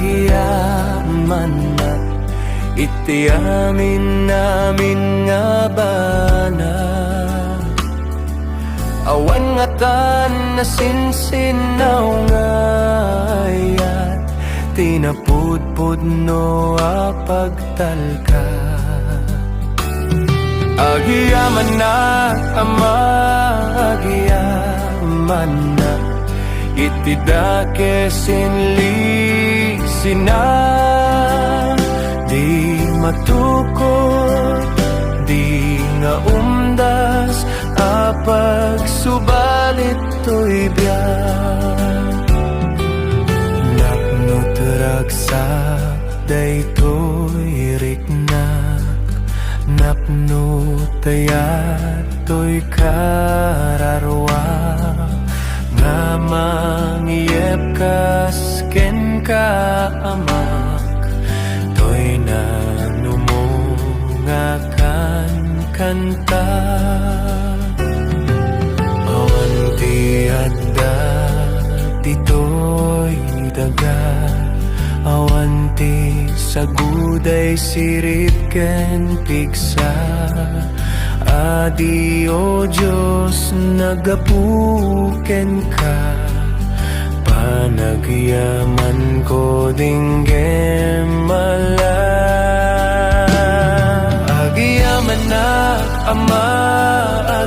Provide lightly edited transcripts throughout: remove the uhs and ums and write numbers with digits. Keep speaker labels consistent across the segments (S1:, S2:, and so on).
S1: agyaman na iti amin namin nga bana. Awan nga tan na sinsinaw nga ayat tinapudpud no apagtalka. Agyaman na ama, agyaman na iti dake sinli sina. Di matukod, di nga umdas apag subalit to'y biyak. Napnot ragsak daytoy riknak, napnot tayat to'y kararwa. Nga mangyep kas ken ka amak, to'y nanumungakan kanta. Awan ti adda tito'y daga, awan ti saguday sirip ken pigsa. Adi o Diyos nagapuken ka, panagyaman ko dinggem mala. Agyaman na ama,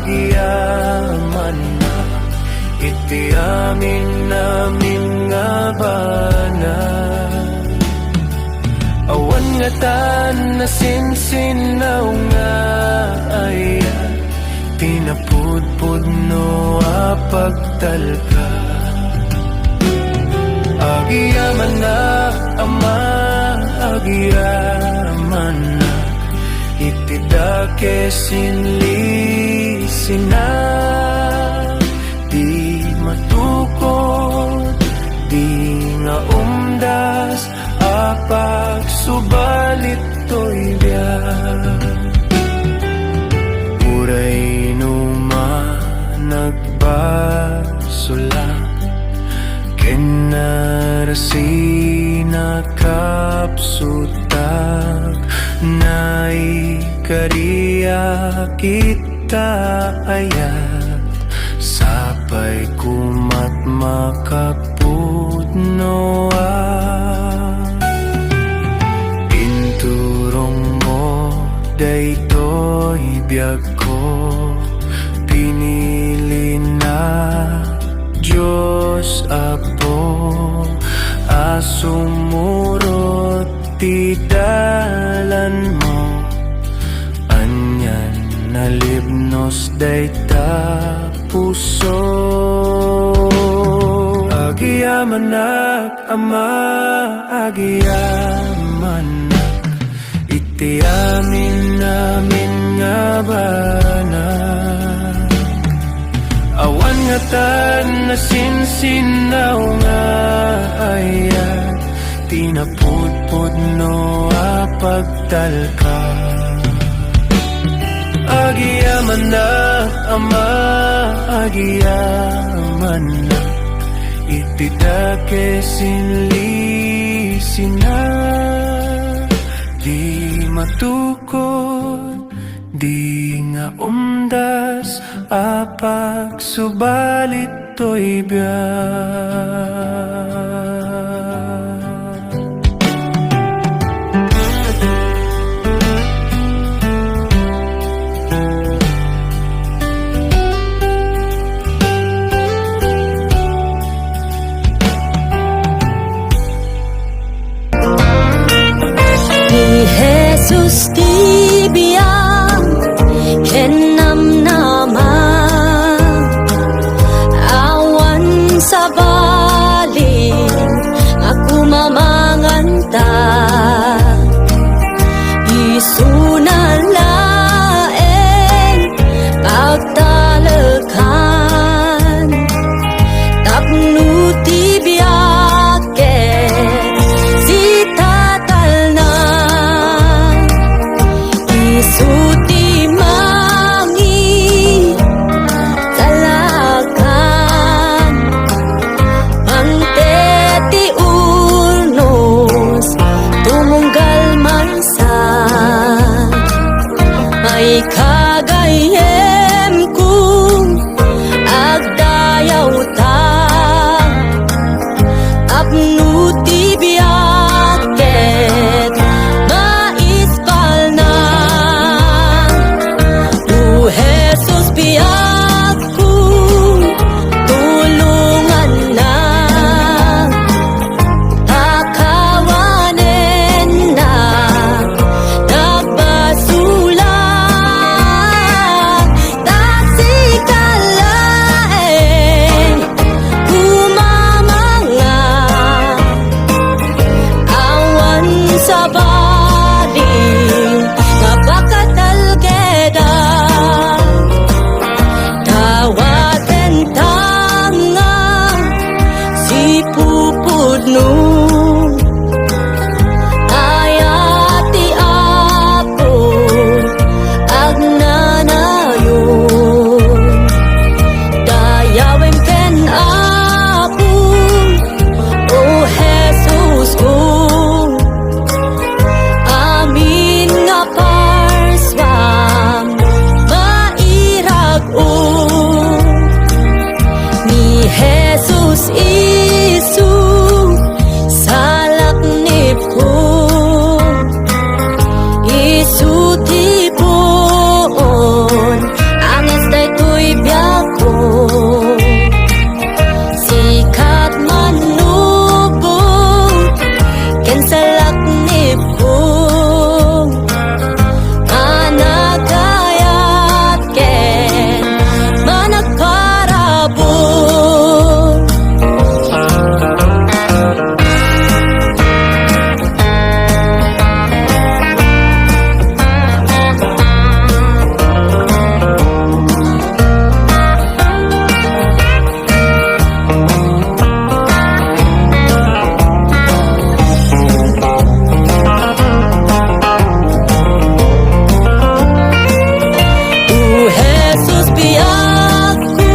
S1: agyaman na iti amin namin nga bana. Awan nga tan na sinsinaw nga ayat tinapudpud no apagtalka. Agyaman na ama, agyaman na iti dake sinli sina. Di matukod, di nga umdas apag subalit to'y biyak. Uray numa nagbasula, kenarasi nakapsutag, naikariya kita ayat, sapay kumat makapudnoa. Pinturong mo daytoy biyag ko, pinili na Diyos Apo, asumurot ti dalan mo. Anyan nalibnos dayta puso. Agyaman nak ama, agyaman nak iti amin namin nga bana. Awan nga tan na sinsinaw nga ayat tinapudpud no apagtalka. Agyaman na ama, agyaman na iti dake sinli sina. Di matukod, di nga umdas apag subalit to'y biyak.
S2: Jesus ti biyang kenam nama, awan sa balin ako mamanganta. Isunalaen pagtalakan, tapno ti biyaken si tatal na. Isuti mangi talakan, ante ti uno sa baling nga bakatalgeda tawaten tanga si pupudno ayati apo agnanayon dayawen ken apo o Jesus ko amin nga parswam mairag-o ni Jesus isu salaknip ko isu tipon angas daytoy biyak ko sikat manubot ken salaknip ko managayat ken managparabot O Jesus biyak ko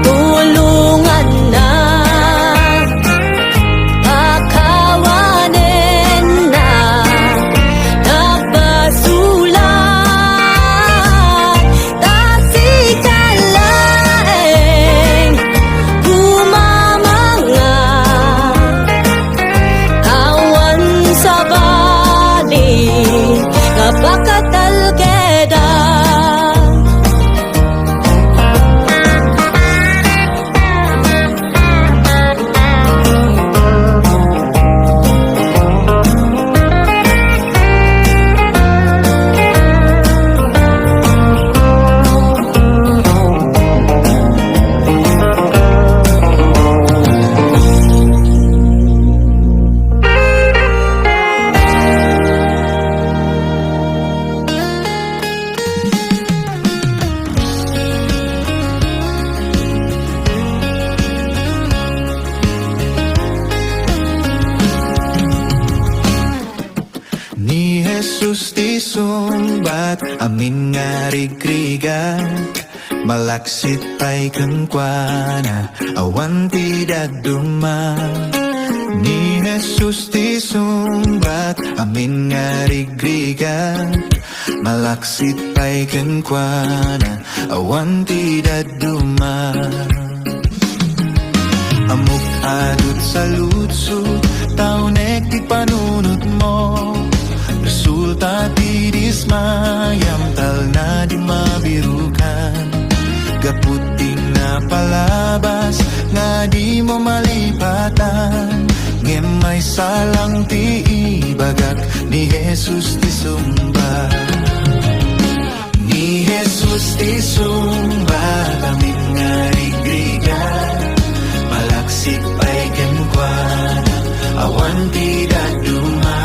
S2: tulungan na pakawanen na nabasulan tasikalaeng kumamanga awan sa baling nga bakatalgeda
S1: Ni Jesus ti sumbat amin nga rigrigan malaksit pa'y kengkwana awan ti daduma Ni Jesus ti sumbat amin nga rigrigan malaksit pa'y kengkwana awan ti daduma Amok adut sa lutsut taunek ti panunot mo resulta ti dismayam tal na di mabirukan gaputing na palabas nga di mo malipatan ngem may salang ti ibagak ni Jesus ti sumbat Ni Jesus ti sumbat amin nga rigrigan malaksit pa'y kengkwana awan ti daduma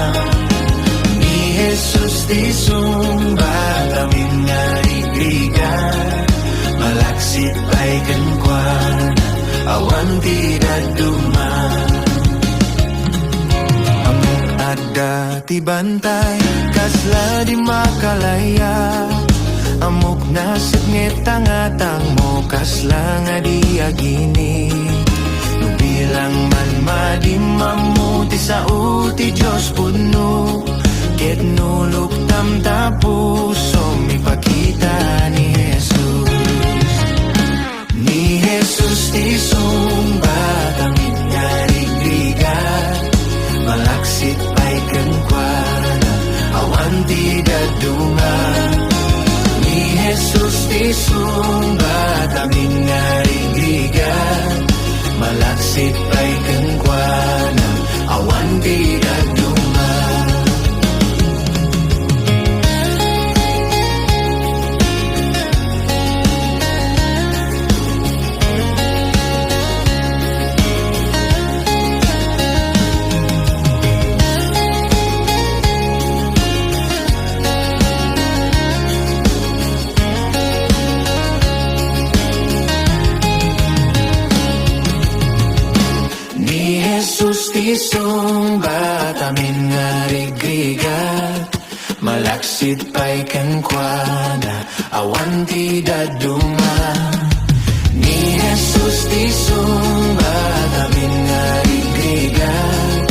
S1: Ni Jesus ti sumbat amin nga rigrigan malaksit pa'y kengkwana awan ti daduma Amok adda ti bantay kasla di makalaya Amok nasip ngetangatang mo kasla nga di agini Nubilang man madimamuti sa uti Diyos puno Ket nulok tamta puso mipakita ni Jesus Ni Jesus ti sumbat amin nga rigrigan malaksit pa'y kengkwana awan ti daduma Ni Jesus ti sumbat amin nga rigrigan malaksit pa'y kengkwana awan ti daduma tisong batamin nga rigrigat malaksid pa'y kankwana awan ti daduma ni Jesus tisong batamin nga rigrigat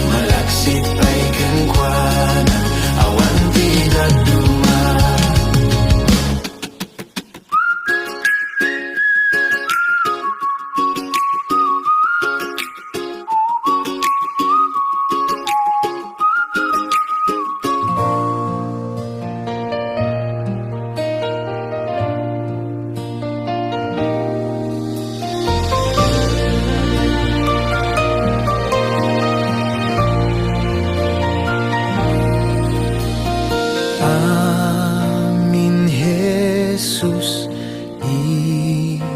S1: malaksid pa'y kankwana awan ti daduma. Amin Jesus,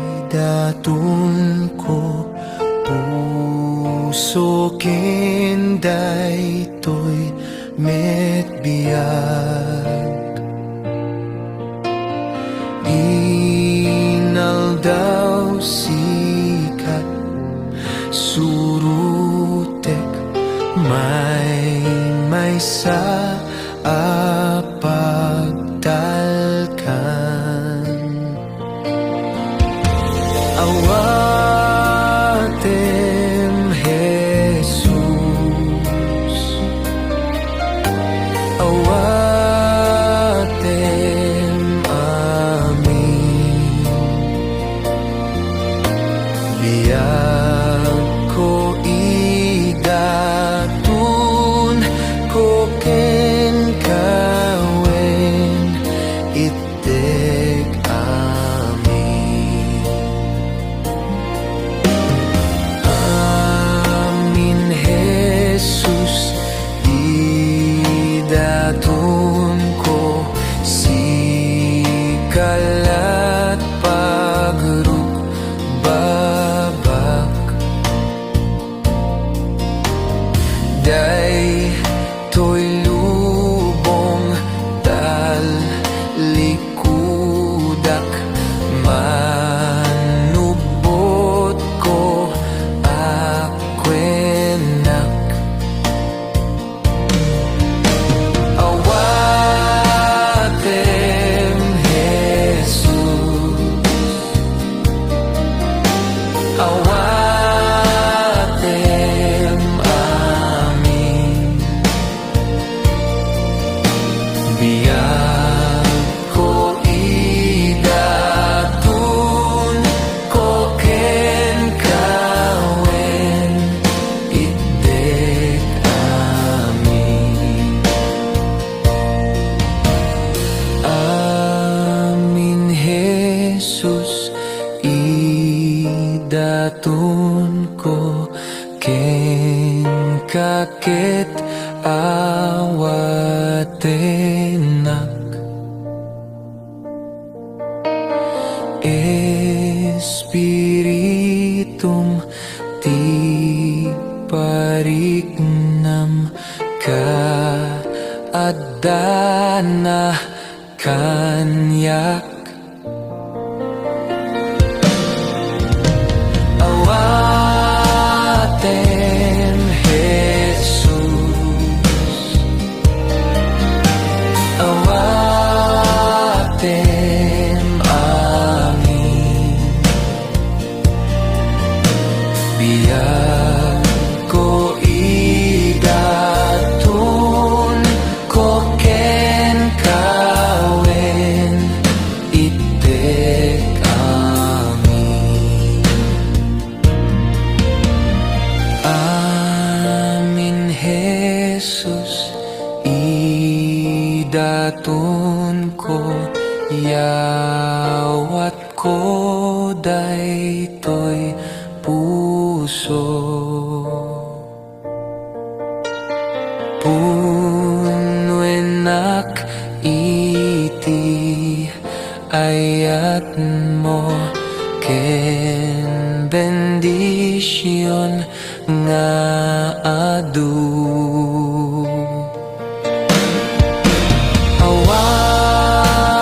S1: idatun ko puso ken daytoy met biag inaldaw sikat surutek may sa apagdalkan awatem Jesus awatem amin biag ko idatun ko ken kawen itek amin amin Jesus idatun ko sikalat pagrubabak day to'y lubong talikudak manubot ko akwenak awatem Jesus awatem amin biag ko idatun ko ken kawen itek amin amin Jesus idatun ko ken kaket awatenak Espiritum ti parignam ka adana kanyak awatem Jesus awatem amin biag ko idatun ko ken kawen itek amin amin Jesus idatun ko yawat ko daytoy puso punwenak iti ayat mo ken bendisyon nga adu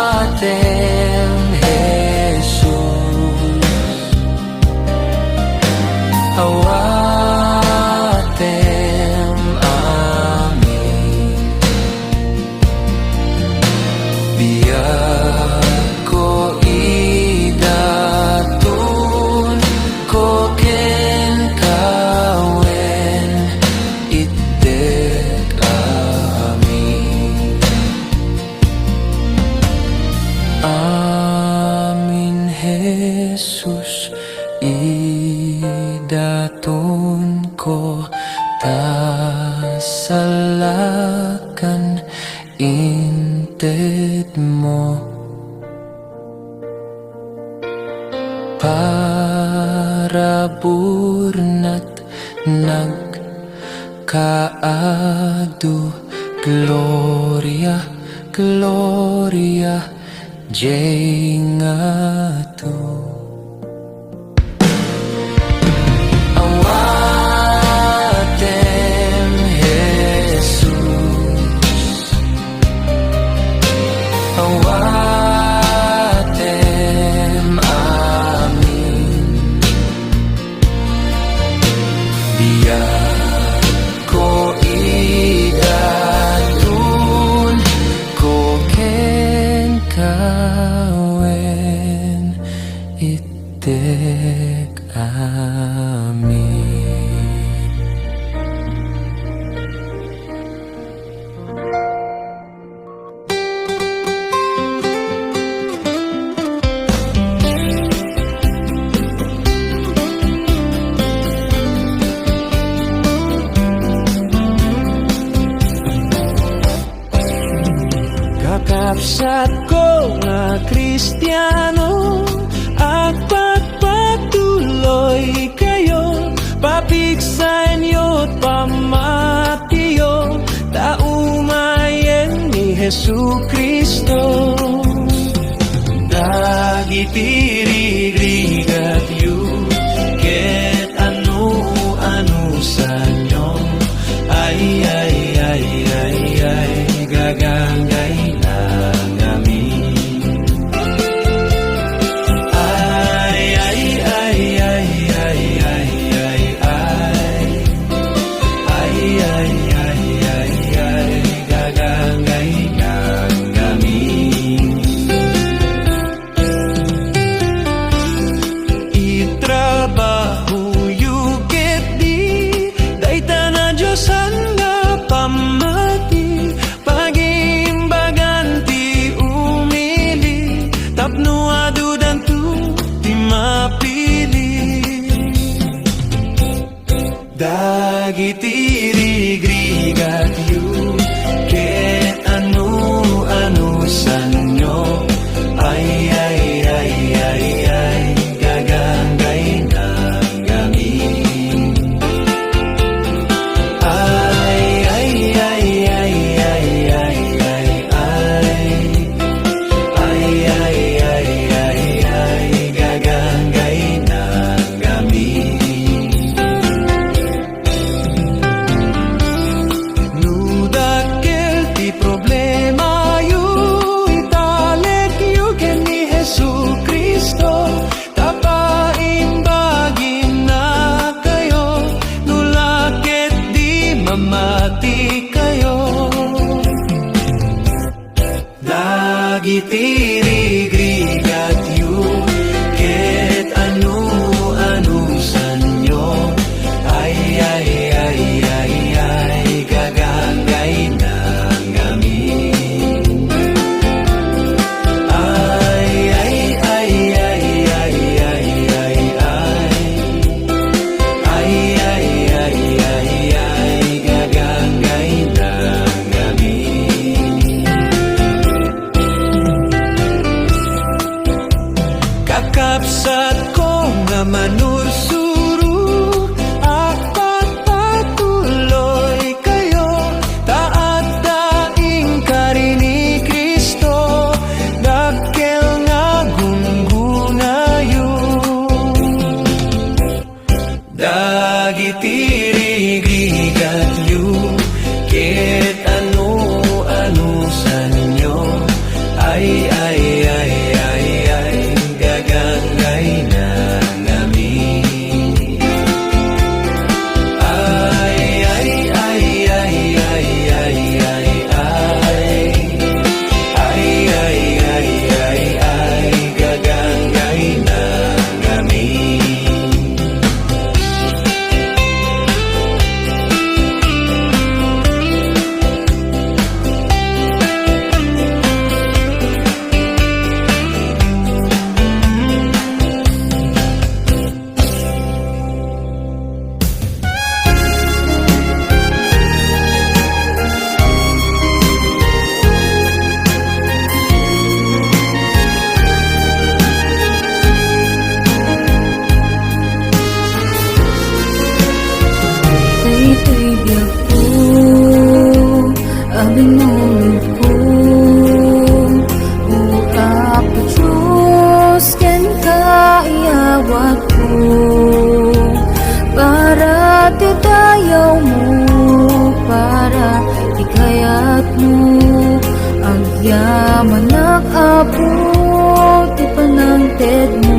S1: awatem Jesus awatem inted mo. Para burnat nagkaadu, Gloria, Gloria, Jay nga to. Awatem Jesus, awatem amin. Biyak ko idatun ko ken kawen itek amin.
S3: Kakapsat ko nga Kristiyano at pagpatuloy kayo, papigsan yo't pamatiyo, taumayen ni Jesu Kristo. Dagitirigrigat yu, ket anu sa nyo, ay gagangay lang amin. Gagangay lang amin. Itrabaho yuket di, dayta na Diyos ang napamati, pagimbaganti umili, tapno adudan tu di mapili. Dagitirigrigat yu, ket anu sa nyo, ay gagangay ng amin. Gagangay ng amin. Nudakkel ti problema yu, italek yu ken ni Jesu Kristo, tapaimbagin na kayo, nulaket di mamati kayo. Dagitirigrigat yu, ket anu sa nyo, ay gagangay ng amin. Gagangay ng amin.
S2: binulid ko. O Apo Diyos, ken kaiyawat ko. Para ti dayaw mo, para ikayat mo. Agyaman Apo, ti panangted mo.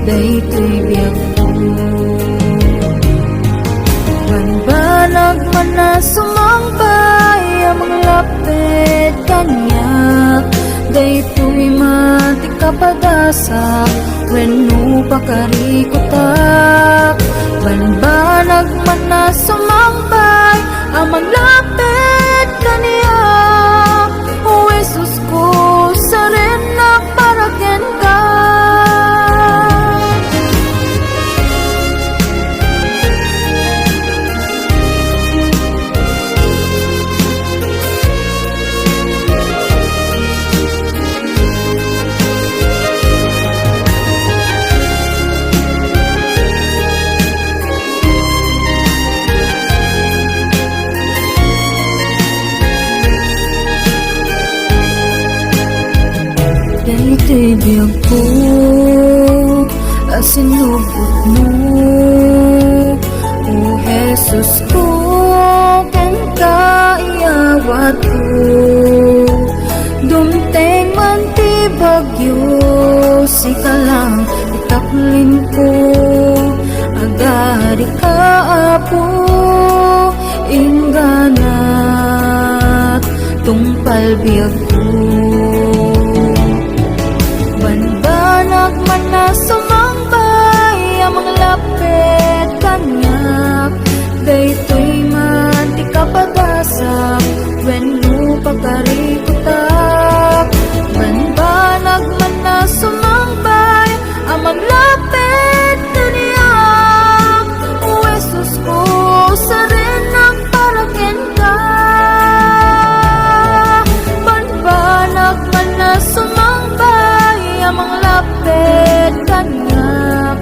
S2: Daytoy biyag ko. Banbanag man na sumambay, amang lapit kanyak. Daytoy mati kapadasak, wenno pakarikutak. Banbanag man na sumambay, amang lapit kanyak. O Jesus ko, sarenak para ken ka. Daytoy biyag ko, asinubot mo. O Jesus ko, ken kaiyawat ko. Dumteng man ti bagyo, sika lang itaklin ko. Agari ka Apo, ingganat tungpal biyag ko. Banbanag man na sumambay, amang lapit kanyak. Daytoy man ti kapadasak, wenno pakarikutak. Banbanag man na sumambay, amang lapit kanyak. O Jesus ko, sarenak para ken ka. Banbanag man na sumambay, amang lapit kanyak.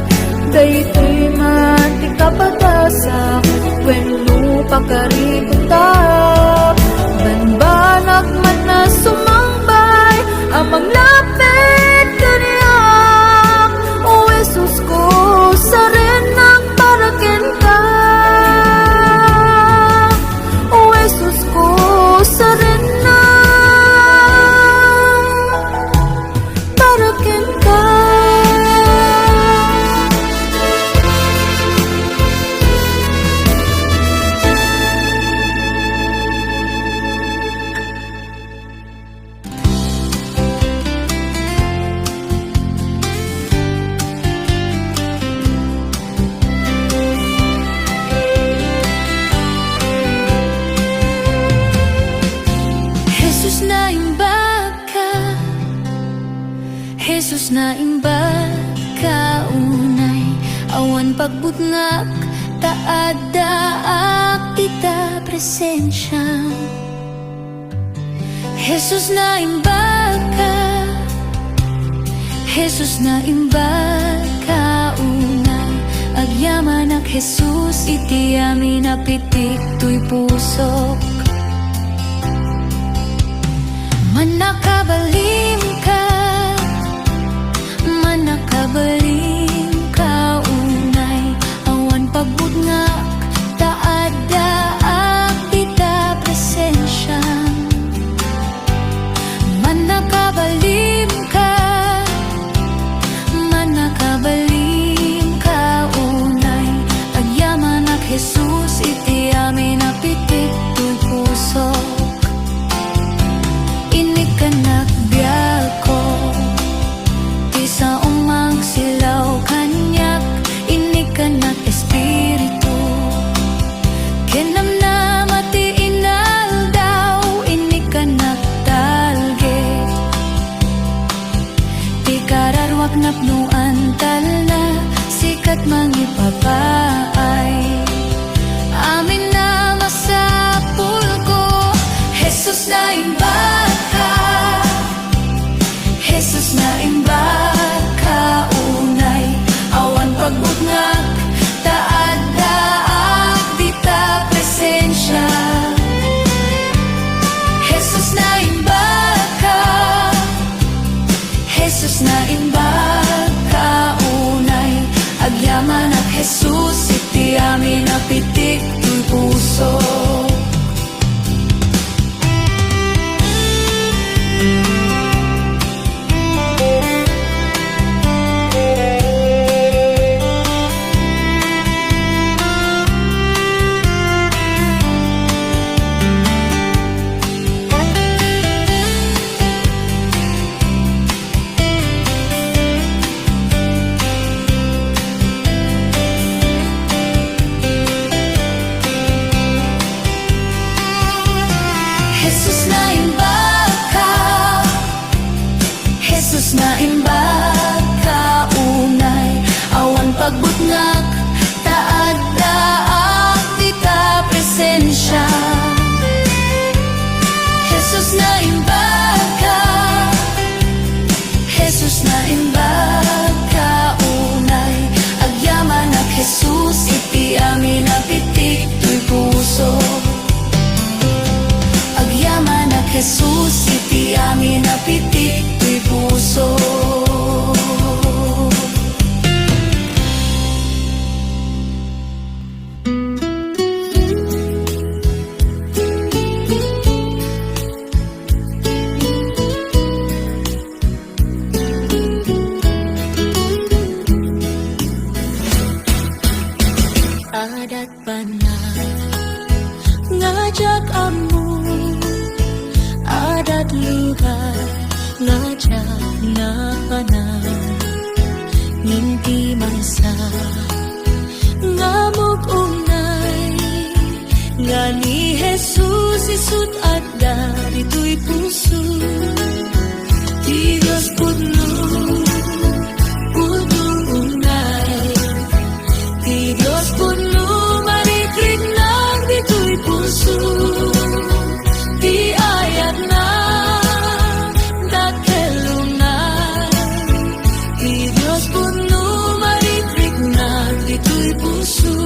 S2: Daytoy man ti kapadasak, wenno pakarikutak. Banbanag man na sumambay, amang lapit kanyak. O Jesus ko, sarenak para ken ka. O Jesus ko, sarenak para ken ka.
S4: Jesus na imbag ka, Jesus na imbag ka unay. Awan pagbutngak, taadaak kita presensya. Jesus na imbag ka, Jesus na imbag ka unay. Agyaman ak Jesus, iti amin apitik tuy pusok. Manakabalim ka, manakabalim ka unay. Awan pagbutngak, taadaak kita presensya. Manakabalim ka, manakabalim ka unay. Agyaman ak Jesus, iti amin apitik tuy pusok. Inikanak biyag ko, ti sa umang silaw kanyak. Inikanak espiritu, kenam na mati inaldaw. Inikanak talge, ti kararwak napnuan tal na. Sikat mangipapaay, amin na masapul ko. Jesus na imbag ka, Jesus na imbag ka unay. Awan pagbutngak, taadaak dita presensya. puso. Jesus na imbag ka, Jesus na imbag ka, unay awan pagbutngak, taad daak dita presensya. Jesus na imbag ka, Jesus na imbag ka, unay agyaman ak Jesus, iti amin apitik tuy puso. Agyaman ak Jesus, iti amin apitik tuy puso. Adat banal ngajak amu, adat lugar ngajak na panal, ngindi maysa ngamuk unay, nga ni Jesus isut adda dito'y puso. Di Diyos puno, puno unay, di Diyos puno, marikrik lang dito'y puso. Di ayat na dakelunay, di Diyos puno, marikrik lang dito'y puso.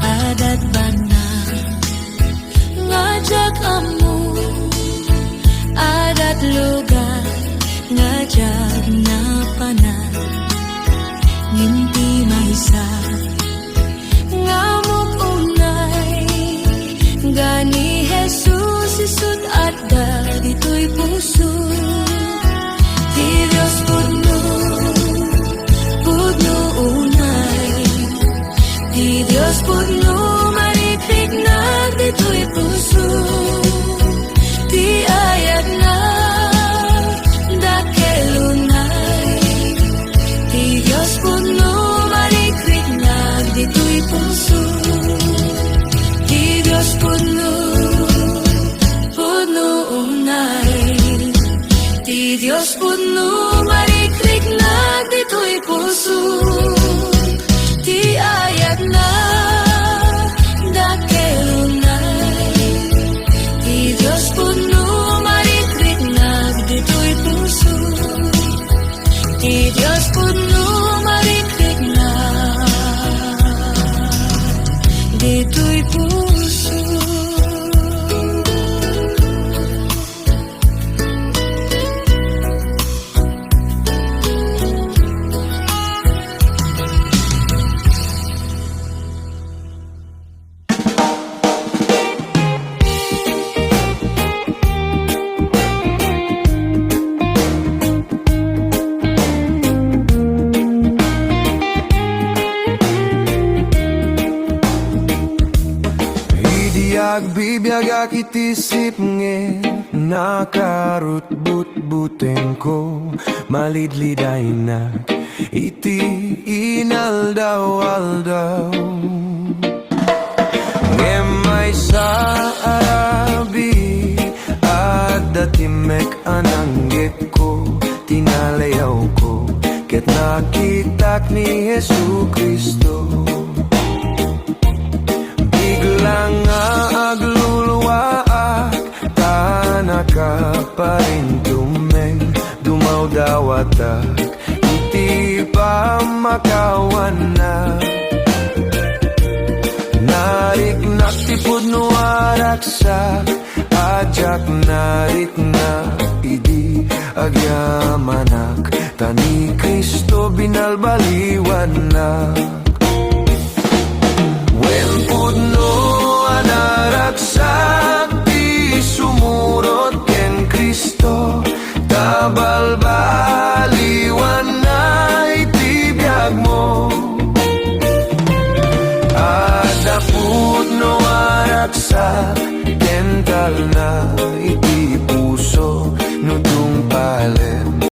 S4: Adat banal ngajak amu, adat lugar ngajak na panal, ngindi maysa ngamuk unay, gani Jesus isut adda dito'y puso. Di Diyos puno, puno unay, di Diyos puno, marikrik na dito'y puso. Di ayat na dakelunay, di Diyos puno, marikrik na dito'y puso. Di Diyos puno, puno unay, di Diyos puno, marikrik na dito'y puso. Di ayat na dakelunay, di Diyos puno, marikrik na dito'y puso. Di Diyos puno, marikrik na dito'y puso.
S3: Bibiyag akitisip nge nakarut but-buten ko malidliday na iti inaldaw-aldaw nge may sa arabi at datimek ananggit ko tinalayaw ko ket nakitak ni Jesu Kristo. Biglang agluluwaak tanaka pa rin dumeng lawatak iti pa makawana. Nariknak ti pudno araksak ajak nariknak idi agyamanak tani Kristo binalbaliwanak. Wen pudno anaraksak ti sumurot ken Kristo tabalbaliwan na iti biyag mo. Ada pudno araksak